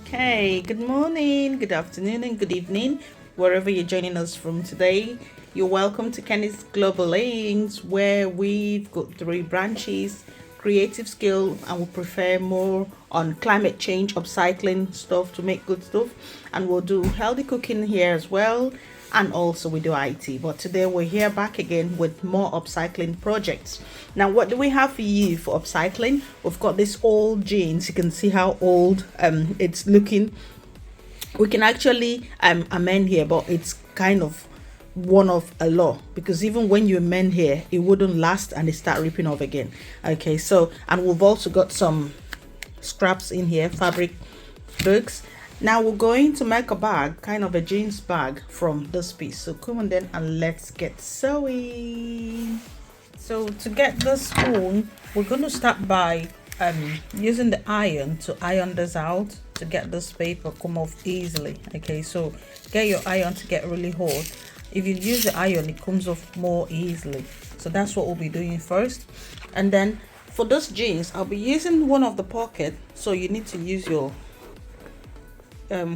Okay, good morning, good afternoon, and good evening, wherever you're joining us from today. You're welcome to Kenny's Global Links, where we've got three branches: creative skill, and we prefer more on climate change, upcycling stuff to make good stuff, and we'll do healthy cooking here as well. And also we do IT, but today we're here back again with more upcycling projects. Now, what do we have for you for upcycling? We've got this old jeans. You can see how old it's looking. We can actually amend here, but it's kind of one of a law, because even when you amend here, it wouldn't last and it start ripping off again. Okay, so, and we've also got some scraps in here, fabric books. Now we're going to make a bag, kind of a jeans bag from this piece. So come on then and let's get sewing. So to get this spoon, we're going to start by using the iron to iron this out to get this paper come off easily. Okay, so get your iron to get really hot. If you use the iron, it comes off more easily. So that's what we'll be doing first. And then for this jeans, I'll be using one of the pocket. So you need to use your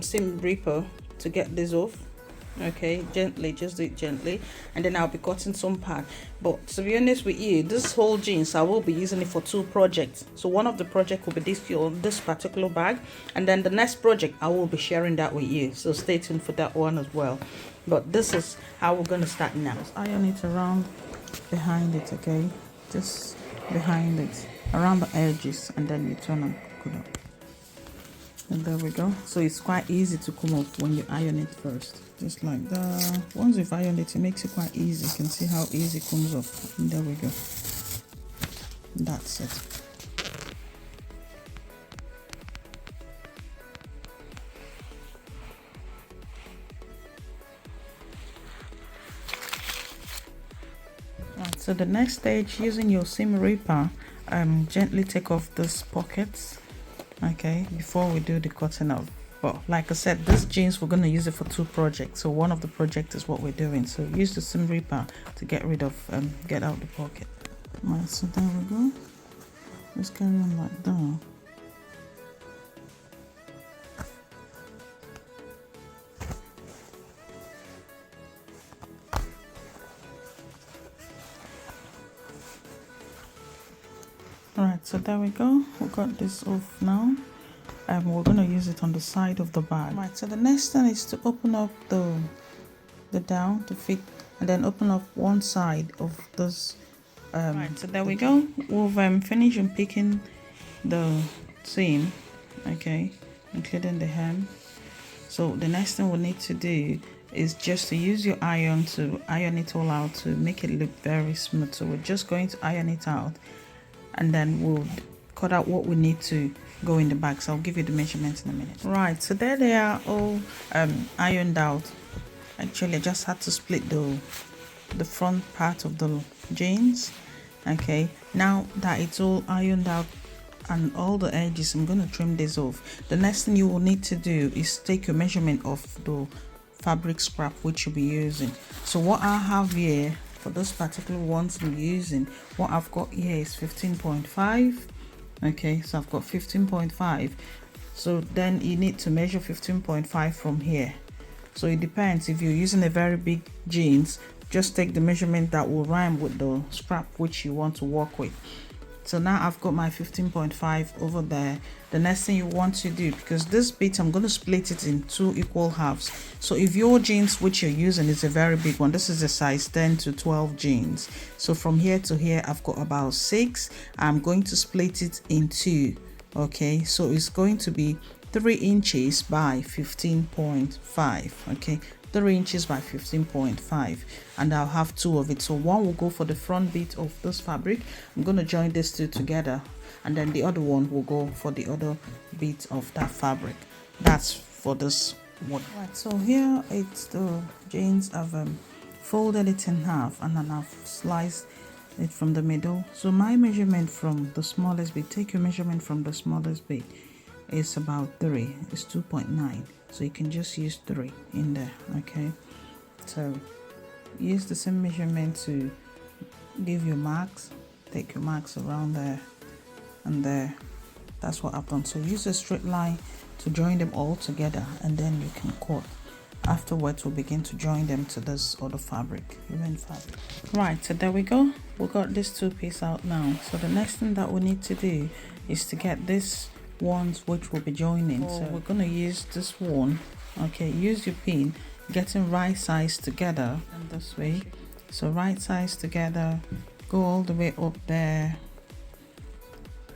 seam ripper to get this off. Okay, gently, just do it gently, and then I'll be cutting some part. But to be honest with you, this whole jeans I will be using it for two projects. So one of the project will be this particular bag, and then the next project I will be sharing that with you, so stay tuned for that one as well. But this is how we're going to start now. Just iron it around behind it, okay, just behind it, around the edges, and then you turn and cook it up. And there we go. So it's quite easy to come off when you iron it first, just like that. Once you've ironed it, it makes it quite easy. You can see how easy it comes off. And there we go. That's it. Right, so the next stage, using your seam ripper, gently take off these pockets, okay, before we do the cutting of. But like I said, this jeans we're going to use it for two projects, so one of the projects is what we're doing. So use the seam ripper to get rid of get out the pocket. Right, so there we go. Just carry on like that. Alright, so there we go. We got this off now. We're going to use it on the side of the bag. Right, so the next thing is to open up the down to fit, and then open up one side of this. Right, so there we go. We've finished unpicking the seam, okay, including the hem. So the next thing we need to do is just to use your iron to iron it all out to make it look very smooth. So we're just going to iron it out, and then we'll cut out what we need to go in the bag. So I'll give you the measurements in a minute. Right, so there they are, all ironed out. Actually I just had to split the front part of the jeans. Okay, now that it's all ironed out and all the edges, I'm going to trim this off. The next thing you will need to do is take your measurement of the fabric scrap which you'll be using. So what I have here for this particular ones I'm using, what I've got here is 15.5. okay, so I've got 15.5. so then you need to measure 15.5 from here. So it depends, if you're using a very big jeans, just take the measurement that will rhyme with the scrap which you want to work with. So now I've got my 15.5 over there. The next thing you want to do, because this bit I'm going to split it in two equal halves. So if your jeans which you're using is a very big one, this is a size 10 to 12 jeans, so from here to here I've got about 6. I'm going to split it in two. Okay, so it's going to be 3 inches by 15.5. okay, 3 inches by 15.5, and I'll have two of it. So one will go for the front bit of this fabric. I'm going to join these two together, and then the other one will go for the other bit of that fabric. That's for this one. Right, so here it's the jeans. I've folded it in half, and then I've sliced it from the middle. So my measurement from the smallest bit, take your measurement from the smallest bit, is about 3. It's 2.9. so you can just use 3 in there. Okay, so use the same measurement to give your marks. Take your marks around there and there. That's what I've done. So use a straight line to join them all together, and then you can cut. Afterwards we'll begin to join them to this other fabric, even fabric. Right, so there we go, we got this two piece out now. So the next thing that we need to do is to get this ones which we'll be joining. So we're going to use this one. Okay, use your pin, getting right sides together and this way. So right sides together, go all the way up there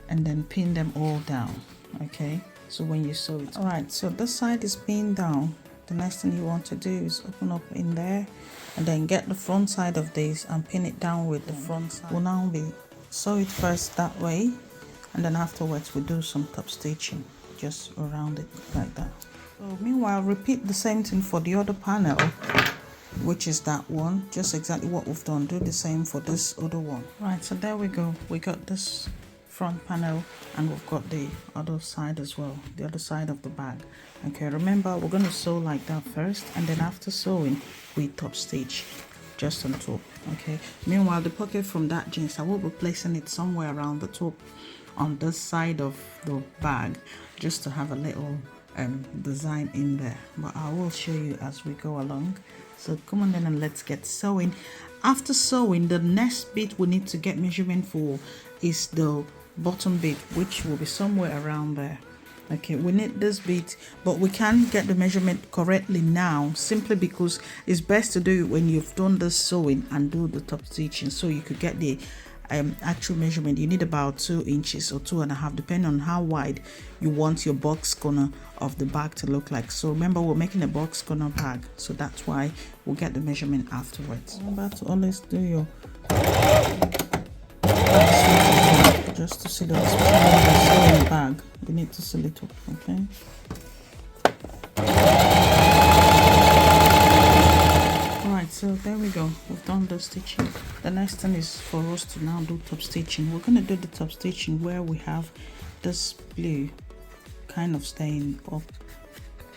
and then pin them all down. Okay, so when you sew it, all right, so this side is pinned down. The next thing you want to do is open up in there and then get the front side of this and pin it down with the front side. We'll now be sew it first that way, and then afterwards we'll do some top stitching just around it like that. So meanwhile, repeat the same thing for the other panel, which is that one, just exactly what we've done. Do the same for this other one. Right, so there we go, we got this front panel and we've got the other side as well, the other side of the bag. Okay, remember we're going to sew like that first, and then after sewing we top stitch just on top. Okay, meanwhile the pocket from that jeans, I will be placing it somewhere around the top on this side of the bag, just to have a little design in there, but I will show you as we go along. So come on then and let's get sewing. After sewing, the next bit we need to get measurement for is the bottom bit, which will be somewhere around there. Okay, we need this bit, but we can't get the measurement correctly now, simply because it's best to do it when you've done the sewing and do the top stitching, so you could get the actual measurement. You need about 2 inches or 2.5, depending on how wide you want your box corner of the bag to look like. So remember, we're making a box corner bag, so that's why we'll get the measurement afterwards. Remember to always do your just to seal it sewing bag. You need to seal it up. Okay, alright, so there we go, we've done the stitching. The next thing is for us to now do top stitching. We're going to do the top stitching where we have this blue kind of staying up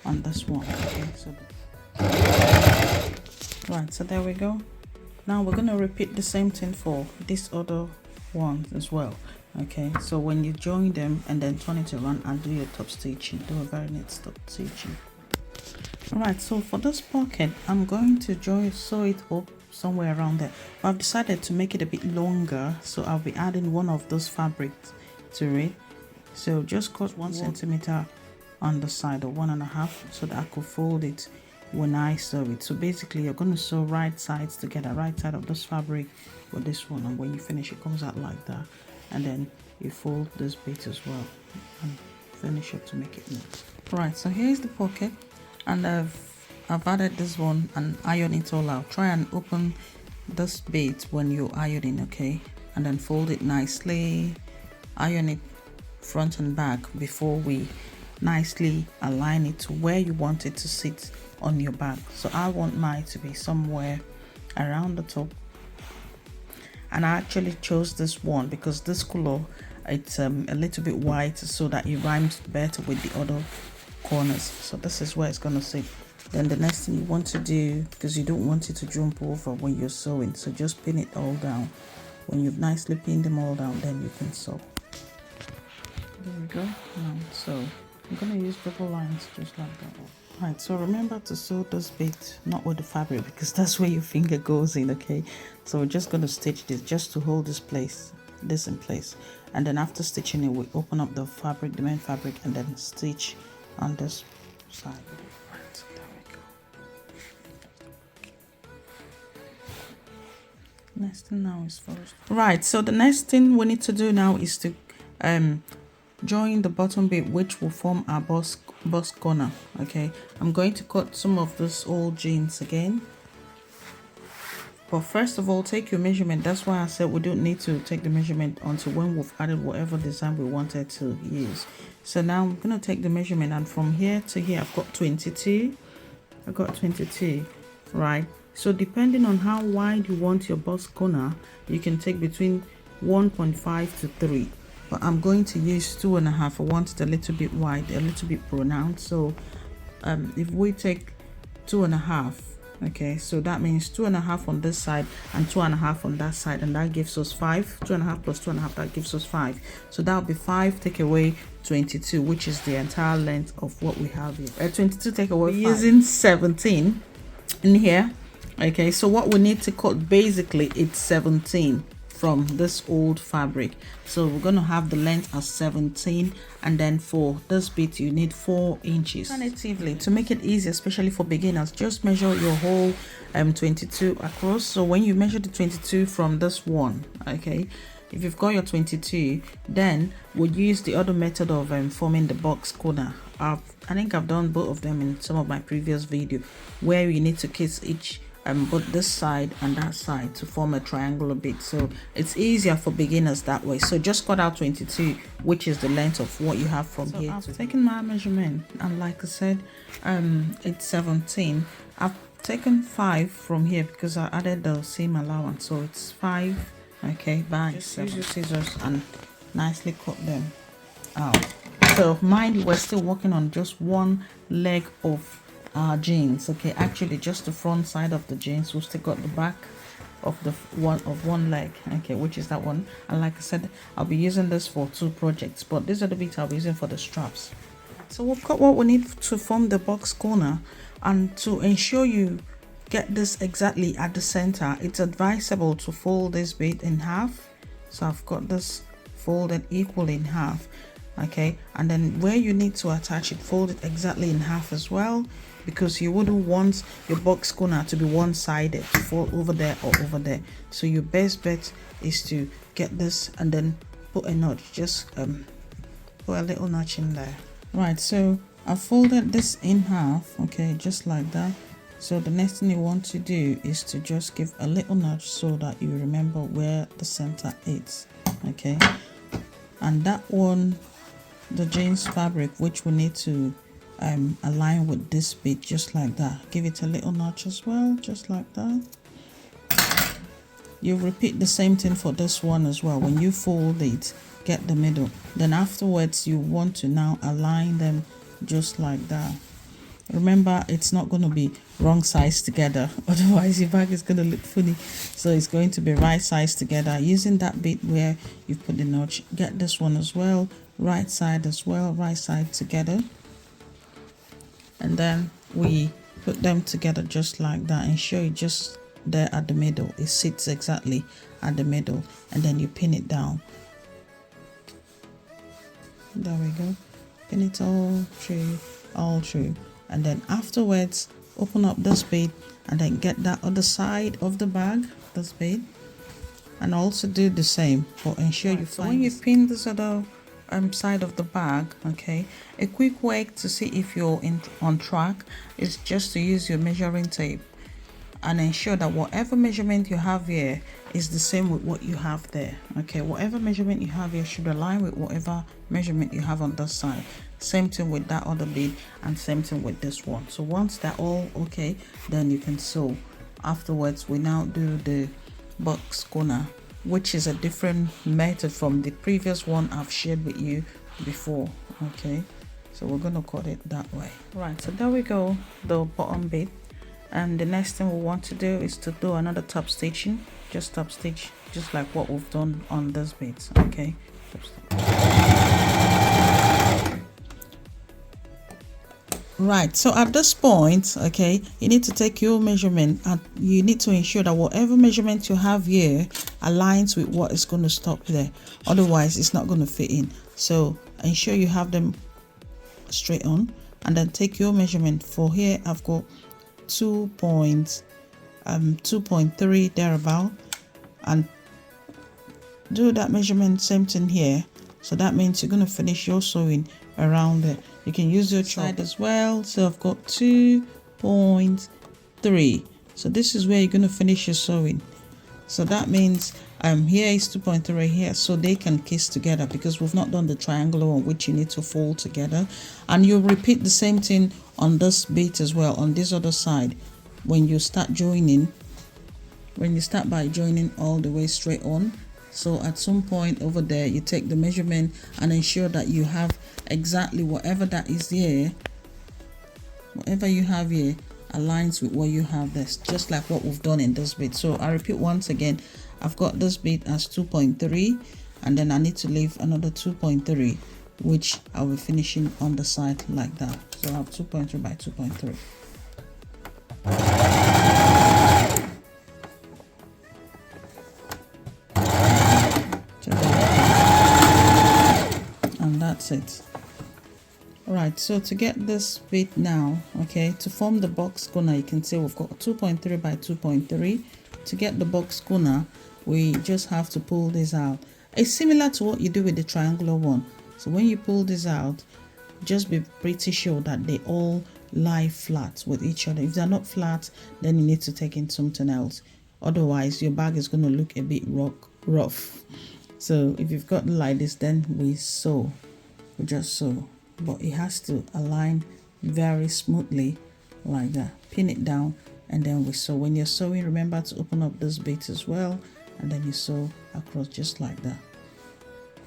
on this one. Okay, so right, so there we go. Now we're going to repeat the same thing for this other one as well. Okay, so when you join them and then turn it around and do your top stitching, do a very neat top stitching. All right, so for this pocket, I'm going to sew it up somewhere around there, but I've decided to make it a bit longer, so I'll be adding one of those fabrics to it. So just cut 1 centimeter on the side, or 1.5, so that I could fold it when I sew it. So basically you're going to sew right sides together, right side of this fabric with this one, and when you finish it comes out like that, and then you fold this bit as well and finish up to make it neat. Right, so here's the pocket, and I've added this one and iron it all out. Try and open this bit when you're ironing, okay, and then fold it nicely, iron it front and back before we nicely align it to where you want it to sit on your bag. So I want mine to be somewhere around the top, and I actually chose this one because this color, it's a little bit white, so that it rhymes better with the other corners. So this is where it's going to sit. Then the next thing you want to do, because you don't want it to jump over when you're sewing, so just pin it all down. When you've nicely pinned them all down, then you can sew. There we go. So I'm going to use double lines just like that. Right, so remember to sew this bit not with the fabric, because that's where your finger goes in. Okay, so we're just going to stitch this just to hold this in place, and then after stitching it, we open up the fabric, the main fabric, and then stitch on this side. Right, so there we go. Next thing now is first. Right, so the next thing we need to do now is to join the bottom bit, which will form our bust corner. Okay, I'm going to cut some of this old jeans again, but first of all, take your measurement. That's why I said we don't need to take the measurement until when we've added whatever design we wanted to use. So now I'm going to take the measurement, and from here to here I've got 22. I got 22, right? So depending on how wide you want your bust corner, you can take between 1.5 to 3. But I'm going to use 2.5. I want it a little bit wide, a little bit pronounced. So if we take 2.5, Okay, so that means 2.5 on this side and 2.5 on that side, and that gives us 5. 2.5 plus 2.5, that gives us 5. So that'll be 5 take away 22, which is the entire length of what we have here. 22 take away 5. We're using 17 in here. Okay, so what we need to cut, basically it's 17 from this old fabric. So we're going to have the length as 17, and then for this bit you need 4 inches. Alternatively, to make it easy, especially for beginners, just measure your whole 22 across. So when you measure the 22 from this one, okay, if you've got your 22, then we'll use the other method of forming the box corner. I think I've done both of them in some of my previous video, where you need to kiss each both this side and that side to form a triangular bit. So it's easier for beginners that way. So just cut out 22, which is the length of what you have from here. I've taken my measurement, and like I said, it's 17. I've taken 5 from here because I added the same allowance, so it's 5. Okay, bang. Just use your scissors and nicely cut them out. So mind you, we're still working on just one leg of jeans. Okay, actually just the front side of the jeans. We've still got the back of the one leg, okay, which is that one. And like I said, I'll be using this for 2 projects, but these are the bits I'll be using for the straps. So we've got what we need to form the box corner, and to ensure you get this exactly at the center, it's advisable to fold this bit in half. So I've got this folded equally in half, okay, and then where you need to attach it, fold it exactly in half as well, because you wouldn't want your box corner to be one-sided, to fall over there or over there. So your best bet is to get this and then put a notch, just put a little notch in there. Right, so I folded this in half, okay, just like that. So the next thing you want to do is to just give a little notch so that you remember where the center is, okay. And that one, the jeans fabric, which we need to align with this bit, just like that, give it a little notch as well, just like that. You repeat the same thing for this one as well. When you fold it, get the middle, then afterwards you want to now align them just like that. Remember, it's not going to be wrong size together, otherwise your bag is going to look funny. So it's going to be right size together, using that bit where you put the notch. Get this one as well, right side as well, right side together, and then we put them together just like that. Ensure it just there at the middle, it sits exactly at the middle, and then you pin it down. There we go, pin it all through, and then afterwards open up this bit and then get that other side of the bag, this bit, and also do the same, but ensure you find. So when you pin this other side of the bag, okay, a quick way to see if you're on track is just to use your measuring tape and ensure that whatever measurement you have here is the same with what you have there. Okay, whatever measurement you have here should align with whatever measurement you have on this side. Same thing with that other bit, and same thing with this one. So once they're all okay, then you can sew. Afterwards, we now do the box corner, which is a different method from the previous one I've shared with you before. Okay, so we're gonna cut it that way. Right, so there we go, the bottom bit. And the next thing we want to do is to do another top stitching, just top stitch, just like what we've done on this bit. Okay, right, so at this point, okay, you need to take your measurement and you need to ensure that whatever measurement you have here aligns with what is going to stop there, otherwise it's not going to fit in. So ensure you have them straight on, and then take your measurement. For here I've got 2.3 thereabout, and do that measurement, same thing here. So that means you're going to finish your sewing around it. You can use your side as well. So I've got 2.3, so this is where you're going to finish your sewing. So that means here is 2.3 here, so they can kiss together, because we've not done the triangular one, which you need to fold together. And you'll repeat the same thing on this bit as well, on this other side. When you start joining, when you start by joining all the way straight on, so at some point over there you take the measurement and ensure that you have exactly whatever that is here, whatever you have here, aligns with what you have. This just like what we've done in this bit. So I repeat once again, I've got this bit as 2.3, and then I need to leave another 2.3, which I will be finishing on the side like that. So I have 2.3 by 2.3. And that's it. Right, so to get this bit now, okay, to form the box corner, you can see we've got 2.3 by 2.3. To get the box corner, we just have to pull this out. It's similar to what you do with the triangular one. So when you pull this out, just be pretty sure that they all lie flat with each other. If they're not flat, then you need to take in something else. Otherwise, your bag is going to look a bit rough. So if you've got like this, then we just sew. But it has to align very smoothly like that. Pin it down, and then we sew. When you're sewing, remember to open up this bit as well, and then you sew across just like that.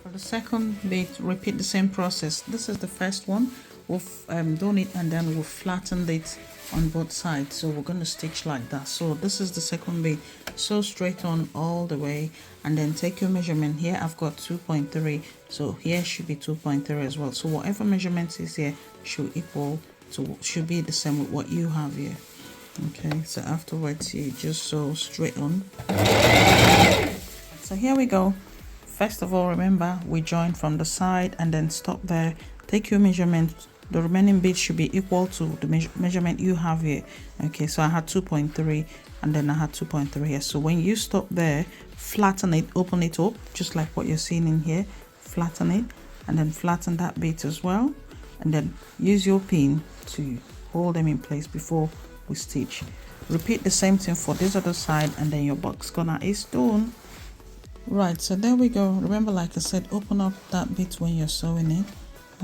For the second bit, repeat the same process. This is the first one. We've done it, and then we've flattened it on both sides. So we're going to stitch like that. So this is the second bit. Sew straight on all the way, and then take your measurement. Here I've got 2.3, so here should be 2.3 as well. So whatever measurement is here should be the same with what you have here. Okay, so afterwards you just sew straight on. So here we go. First of all, remember we join from the side and then stop there. Take your measurement. The remaining bit should be equal to the measurement you have here. Okay, so I had 2.3, and then I had 2.3 here. So when you stop there, flatten it, open it up, just like what you're seeing in here. Flatten it, and then flatten that bit as well, and then use your pin to hold them in place before we stitch. Repeat the same thing for this other side, and then your box corner is done. Right, so there we go. Remember, like I said, open up that bit when you're sewing it.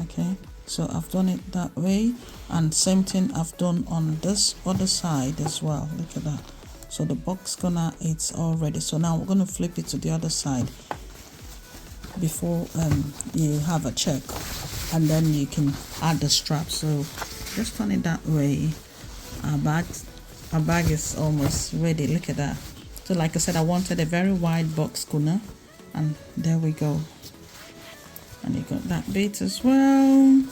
Okay, so I've done it that way, and same thing I've done on this other side as well. Look at that. So the box corner, it's all ready. So now we're going to flip it to the other side before you have a check, and then you can add the strap. So just turn it that way. Our bag is almost ready. Look at that. So like I said, I wanted a very wide box corner, and there we go. And you got that bit as well.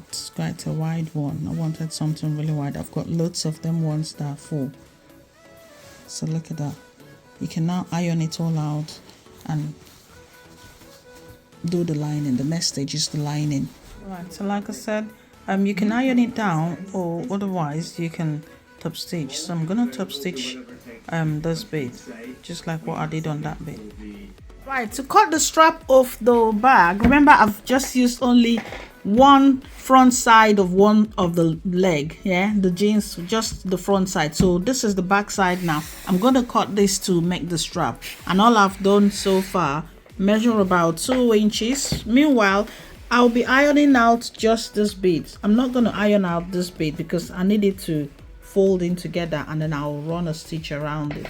It's quite a wide one. I wanted something really wide. I've got loads of them ones that are full. So look at that. You can now iron it all out and do the lining. The next stage is the lining. Right, so like I said, you can iron it down, or otherwise you can top stitch. So I'm gonna top stitch this bit, just like what I did on that bit. Right, to cut the strap off the bag, remember I've just used only one front side of one of the leg, yeah, the jeans, just the front side. So this is the back side. Now I'm going to cut this to make the strap, and all I've done so far, measure about 2 inches. Meanwhile, I'll be ironing out just this bit. I'm not going to iron out this bit because I need it to fold in together, and then I'll run a stitch around it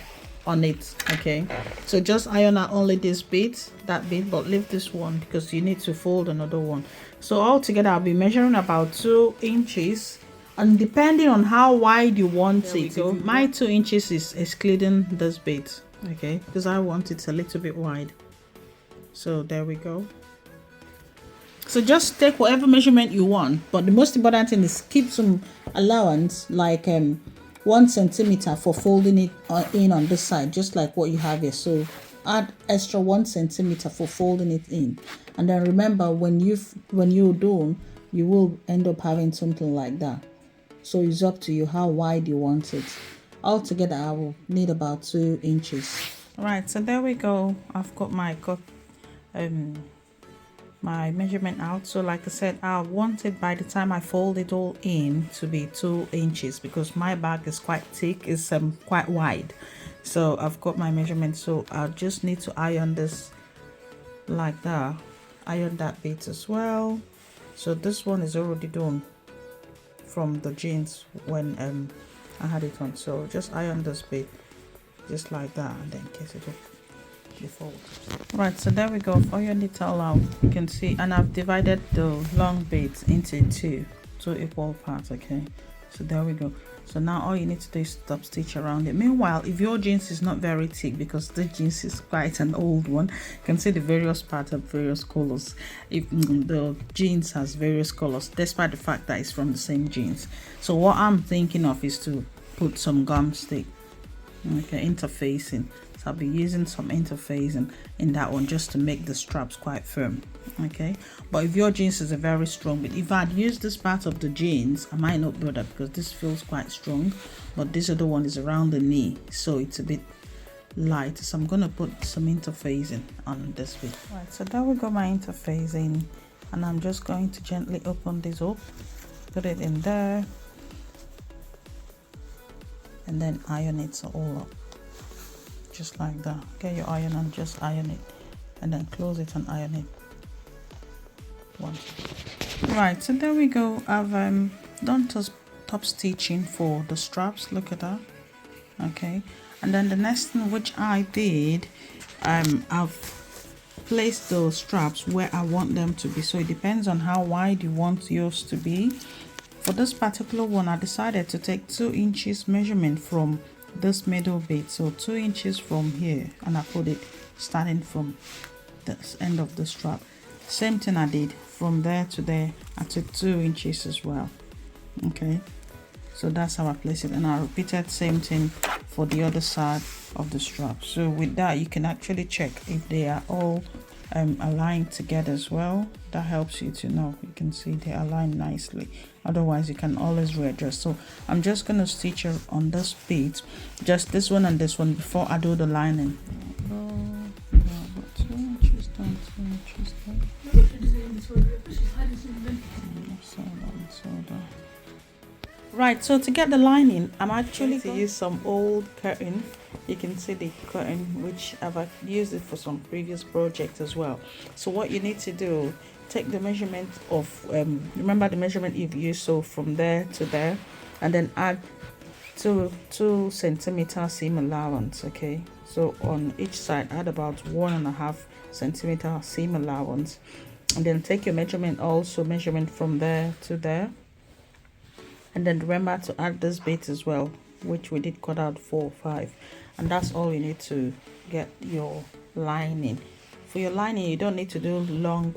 on it. Okay, so just iron out only this bit, that bit, but leave this one because you need to fold another one. So altogether I'll be measuring about 2 inches, and depending on how wide you want it. So my 2 inches is excluding this bit, okay, because I want it a little bit wide. So there we go. So just take whatever measurement you want, but the most important thing is keep some allowance, like 1 centimeter for folding it in on this side, just like what you have here. So add extra 1 centimeter for folding it in, and then remember when you're done, you will end up having something like that. So it's up to you how wide you want it. Altogether I will need about 2 inches. Right, so there we go. I've got my my measurement out. So like I said, I want it by the time I fold it all in to be 2 inches because my bag is quite thick, it's quite wide. So I've got my measurement, so I just need to iron this like that, iron that bit as well. So this one is already done from the jeans when I had it on. So just iron this bit just like that, and then case it up before. Right, so there we go. For your detail out, you can see, and I've divided the long bit into two equal parts. Okay, So there we go. So now all you need to do is top stitch around it. Meanwhile, if your jeans is not very thick, because the jeans is quite an old one, you can see the various parts of various colors. If the jeans has various colors, despite the fact that it's from the same jeans. So what I'm thinking of is to put some gum stick, okay, interfacing. So I'll be using some interfacing in that one just to make the straps quite firm, okay. But if your jeans is a very strong, but if I'd used this part of the jeans, I might not bother because this feels quite strong, but this other one is around the knee, so it's a bit light. So I'm gonna put some interfacing on this bit. Right, so there we go, my interfacing, and I'm just going to gently open this up, put it in there, and then iron it all up. Just like that. Get your iron and just iron it, and then close it and iron it once. Right, so there we go. I've done top stitching for the straps. Look at that. Okay, and then the next thing which I did, I've placed those straps where I want them to be. So it depends on how wide you want yours to be. For this particular one, I decided to take 2 inches measurement from this middle bit, so 2 inches from here, and I put it starting from the end of the strap. Same thing I did from there to there. I took 2 inches as well. Okay, so that's how I place it, and I repeated same thing for the other side of the strap. So with that, you can actually check if they are all aligned together as well. That helps you to know. You can see they align nicely. Otherwise you can always readjust. So I'm just going to stitch on this bit, just this one and this one, before I do the lining. Right, so to get the lining, I'm actually going to use some old curtain. You can see the curtain, which I've used it for some previous projects as well. So what you need to do, take the measurement of remember the measurement you've used, so from there to there, and then add 2 centimeter seam allowance. Okay, so on each side add about 1.5 centimeter seam allowance, and then take your measurement, also measurement from there to there, and then remember to add this bit as well, which we did cut out 4 or 5, and that's all you need to get your lining. For your lining, you don't need to do long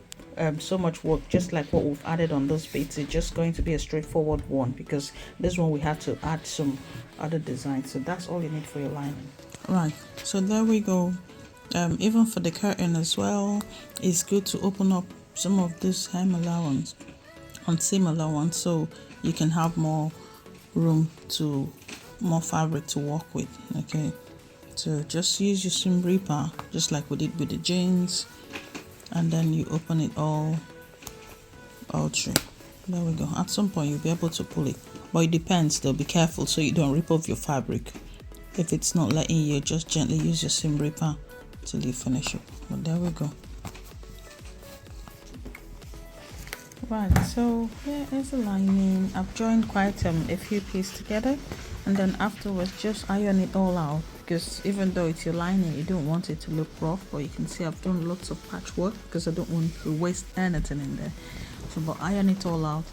so much work, just like what we've added on those bits. It's just going to be a straightforward one, because this one we have to add some other designs. So that's all you need for your lining. Right, so there we go. Even for the curtain as well, it's good to open up some of this hem allowance on seam allowance, so you can have more room to more fabric to work with. Okay, so just use your seam ripper just like we did with the jeans, and then you open it all through. There we go. At some point you'll be able to pull it, but it depends though. Be careful so you don't rip off your fabric. If it's not letting you, just gently use your seam ripper till you finish it. But there we go. Right, so here is the lining. I've joined quite a few pieces together, and then afterwards just iron it all out, because even though it's your lining, you don't want it to look rough. But you can see I've done lots of patchwork because I don't want to waste anything in there. So but iron it all out,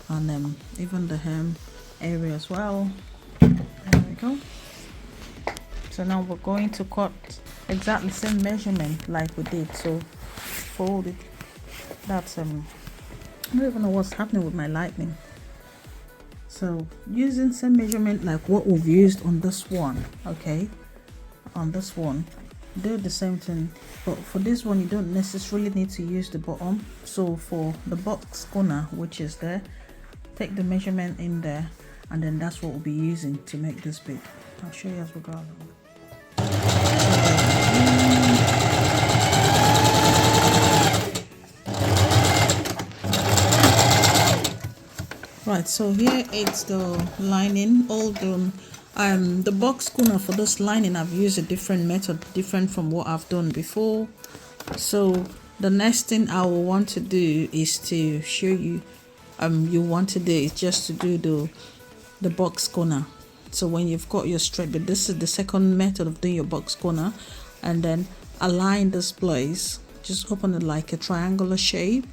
and even the hem area as well. There we go. So now we're going to cut exactly the same measurement like we did. So fold it. That's I don't even know what's happening with my lightning. So using same measurement like what we've used on this one. Okay, on this one do the same thing, but for this one you don't necessarily need to use the bottom. So for the box corner, which is there, take the measurement in there, and then that's what we'll be using to make this bit. I'll show you as we go along. Right, so here it's the lining all done. The box corner for this lining, I've used a different method, different from what I've done before. So the next thing I will want to do is to show you is just to do the box corner. So when you've got your straight, but this is the second method of doing your box corner, and then align this place, just open it like a triangular shape.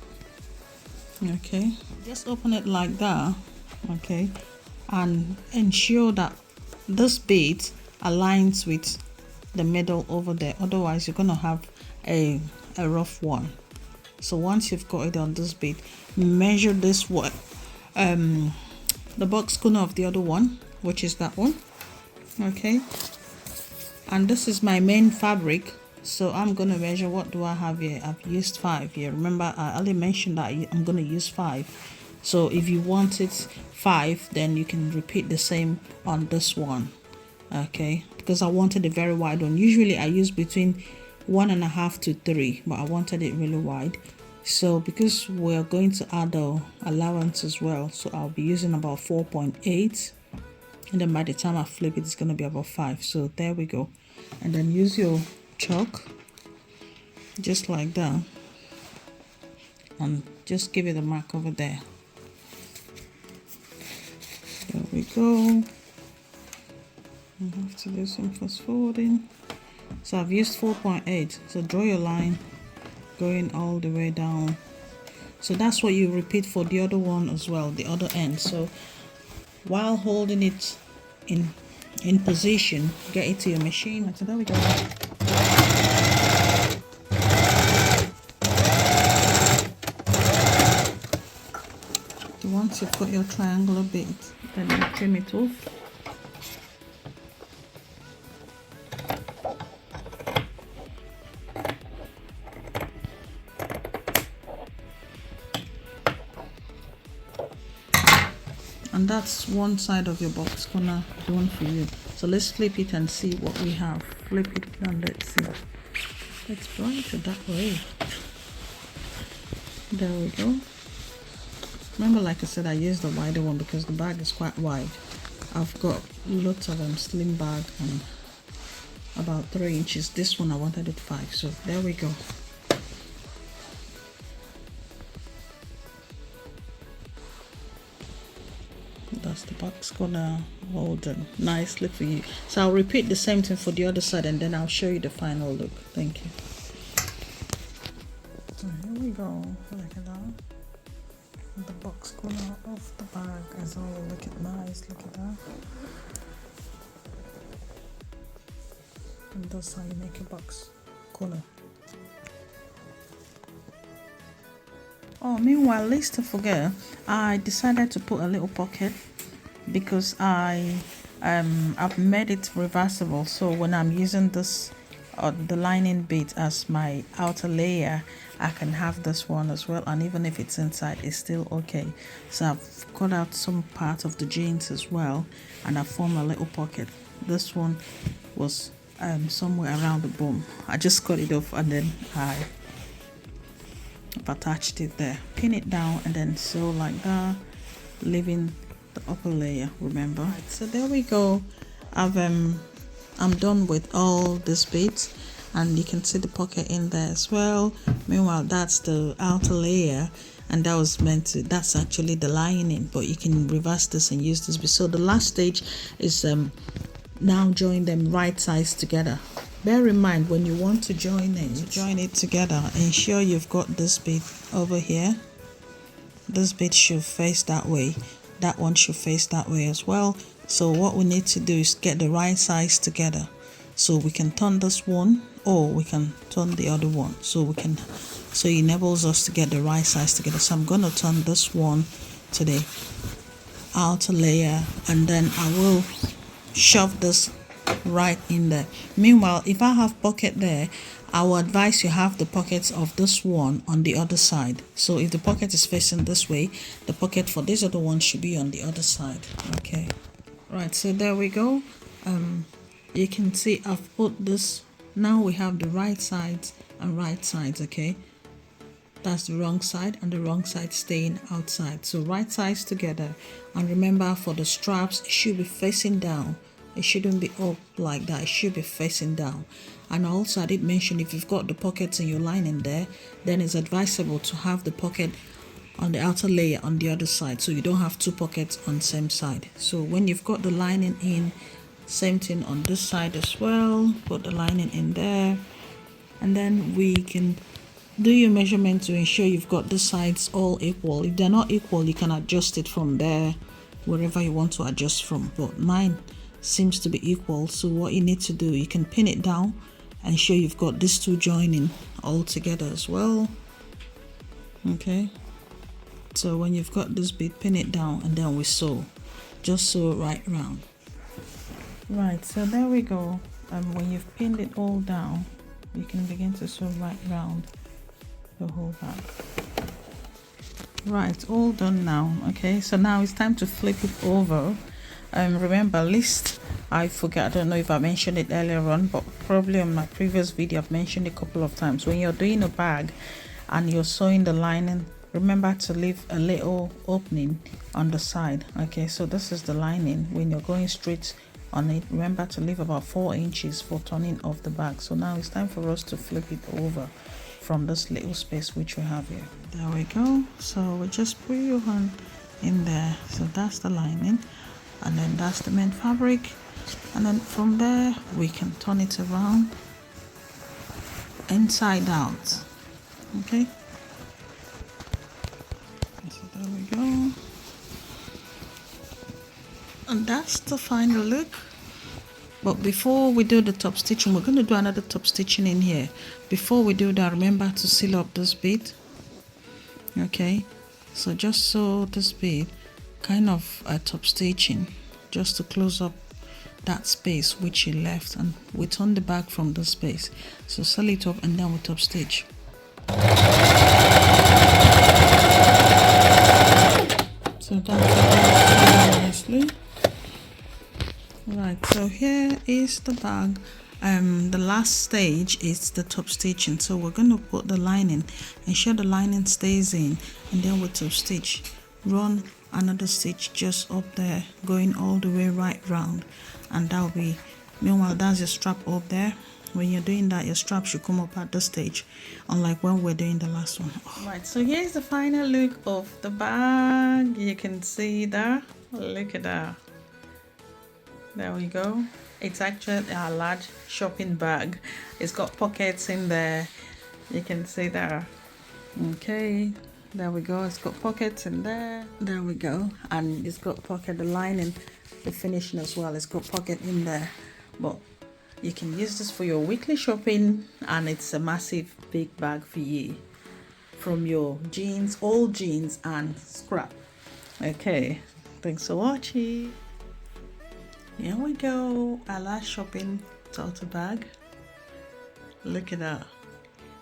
Okay, just open it like that. Okay, and ensure that this bead aligns with the middle over there, otherwise you're gonna have a rough one. So once you've got it on this bead, measure this one, the box corner of the other one, which is that one, okay? And this is my main fabric, so I'm gonna measure. What do I have here? I've used 5 here. Remember, I only mentioned that I'm gonna use 5. So if you wanted 5, then you can repeat the same on this one, okay? Because I wanted a very wide one. Usually I use between 1.5 to 3, but I wanted it really wide. So because we're going to add the allowance as well, so I'll be using about 4.8, and then by the time I flip it, it's going to be about 5. So there we go. And then use your chalk just like that, and just give it a mark over there. There we go. I have to do some fast forwarding. So I've used 4.8. So draw your line going all the way down. So that's what you repeat for the other one as well, the other end. So while holding it in position, get it to your machine. So there we go. So once you've got your triangular bead, then you trim it off. And that's one side of your box corner done for you. So let's flip it and see what we have. Flip it and let's see. Let's brighter that way. There we go. Remember, like I said, I used the wider one because the bag is quite wide. I've got lots of them, slim bag, and about 3 inches. This one I wanted it 5, so there we go. That's the box corner all done nicely for you. So I'll repeat the same thing for the other side, and then I'll show you the final look. Thank you. So here we go. Look at that. The box corner of the bag as well. Look at nice. Look at that. And that's how you make a box corner. Oh, meanwhile, least to forget, I decided to put a little pocket because I've made it reversible. So when I'm using this the lining bit as my outer layer, I can have this one as well, and even if it's inside, it's still okay. So I've cut out some part of the jeans as well, and I formed a little pocket. This one was somewhere around the bum. I just cut it off and then I've attached it there. Pin it down and then sew like that, leaving the upper layer, remember. Right, so there we go. I'm done with all these bits, and you can see the pocket in there as well. Meanwhile, that's the outer layer, and that was meant to, that's actually the lining, but you can reverse this and use this. So the last stage is now join them right sides together. Bear in mind, when you want to join it together, ensure you've got this bit over here. This bit should face that way, that one should face that way as well. So what we need to do is get the right sides together, so we can turn this one or we can turn the other one, so it enables us to get the right sides together. So I'm going to turn this one to the outer layer, and then I will shove this right in there. Meanwhile, if I have pocket there, I will advise you have the pockets of this one on the other side. So if the pocket is facing this way, the pocket for this other one should be on the other side. Okay, right, so there we go. You can see I've put this. Now we have the right sides and right sides. Okay, that's the wrong side and the wrong side staying outside. So right sides together, and remember, for the straps, it should be facing down. It shouldn't be up like that. It should be facing down. And also, I did mention, if you've got the pockets in your lining there, then it's advisable to have the pocket on the outer layer on the other side, so you don't have two pockets on the same side. So when you've got the lining in, same thing on this side as well. Put the lining in there, and then we can do your measurement to ensure you've got the sides all equal. If they're not equal, you can adjust it from there wherever you want to adjust from, but mine seems to be equal. So what you need to do, you can pin it down and ensure you've got these two joining all together as well. Okay, so when you've got this bit, pin it down and then we sew, just sew right round. Right, so there we go. When you've pinned it all down, you can begin to sew right round the whole bag. Right, all done now. Okay, so now it's time to flip it over. Remember, list, I forgot, I don't know if I mentioned it earlier on, but probably on my previous video I've mentioned it a couple of times. When you're doing a bag and you're sewing the lining, remember to leave a little opening on the side. Okay, so this is the lining. When you're going straight on it, remember to leave about 4 inches for turning off the bag. So now it's time for us to flip it over from this little space which we have here. There we go. So we just put your hand in there. So that's the lining, and then that's the main fabric, and then from there we can turn it around inside out. Okay, so there we go, and that's the final look. But before we do the top stitching, we're going to do another top stitching in here. Before we do that, remember to seal up this bit. Okay, so just sew this bit, kind of a top stitching, just to close up that space which you left, and we turn the bag from the space. So seal it up and then we top stitch. So that's nicely. Right, so here is the bag. The last stage is the top stitching. So we're going to put the lining, ensure the lining stays in, and then we top stitch. Run another stitch just up there, going all the way right round, and that'll be, meanwhile that's your strap up there. When you're doing that, your strap should come up at this stage, unlike when we're doing the last one. Right, so here's the final look of the bag. You can see that. Look at that. There we go. It's actually a large shopping bag. It's got pockets in there. You can see that. Okay, there we go. It's got pockets in there. There we go. And it's got pocket, the lining, the finishing as well. It's got pocket in there. But you can use this for your weekly shopping, and it's a massive big bag for you, from your jeans, old jeans and scrap. Okay, thanks for watching. Here we go, our last shopping tote bag. Look at that,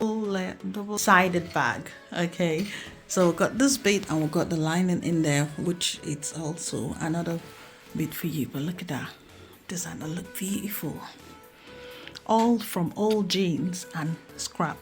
double-sided bag. Okay, so we've got this bit and we've got the lining in there, which it's also another bit for you. But look at that designer, look beautiful, all from old jeans and scrap.